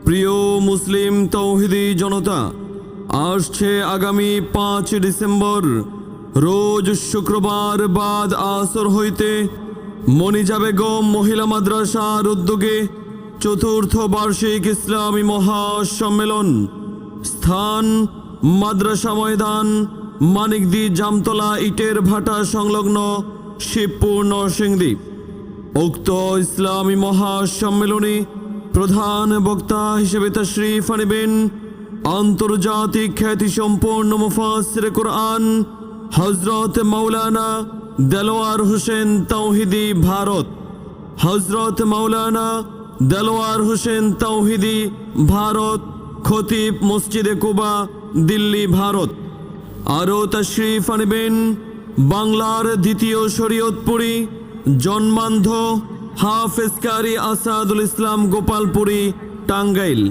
প্রিয় মুসলিম তৌহিদি জনতা, আসছে আগামী 5 ডিসেম্বর রোজ শুক্রবার বাদ আসর হইতে মনিজা বেগম মহিলা মাদ্রাসার উদ্যোগে চতুর্থ বার্ষিক ইসলামী মহাসম্মেলন। স্থান মাদ্রাসা ময়দান, মানিকদি জামতলা ইটের ভাটা সংলগ্ন শিবপুর নরসিংদী। উক্ত ইসলামী মহাসম্মেলনে প্রধান বক্তা হিসেবে তাশরীফ আনিবেন আন্তর্জাতিক খ্যাতিসম্পন্ন মুফাসসিরে কুরআন হযরত মাওলানা দেলোয়ার হোসেন তৌহিদি ভারত। হযরত মাওলানা দেলোয়ার হোসেন তৌহিদি ভারত, খতিব মসজিদে কুবা, দিল্লি, ভারত। আরও তাশরীফ আনিবেন বাংলার দ্বিতীয় শরীয়তপুরী জন্মান্ধ হাফেজ কারি আসাদুল ইসলাম গোপালপুরী, টাঙ্গাইল।